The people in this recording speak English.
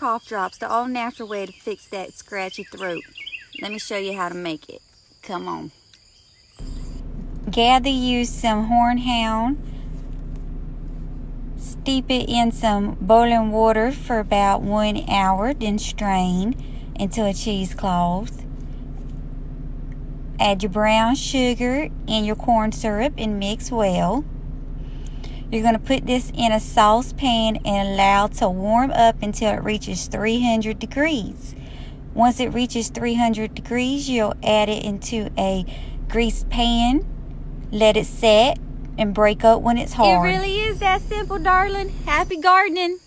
cough drops, the all natural way to fix that scratchy throat. Let me show you how to make it. Come on. Gather you some HOREHOUND. Steep it in some boiling water for about 1 hour, then strain into a cheesecloth. Add your brown sugar and your corn syrup and mix well. You're going to put this in a saucepan and allow it to warm up until it reaches 300 degrees. Once it reaches 300 degrees, you'll add it into a greased pan. Let it set and break up when it's hard. It really is that simple, darling. Happy gardening.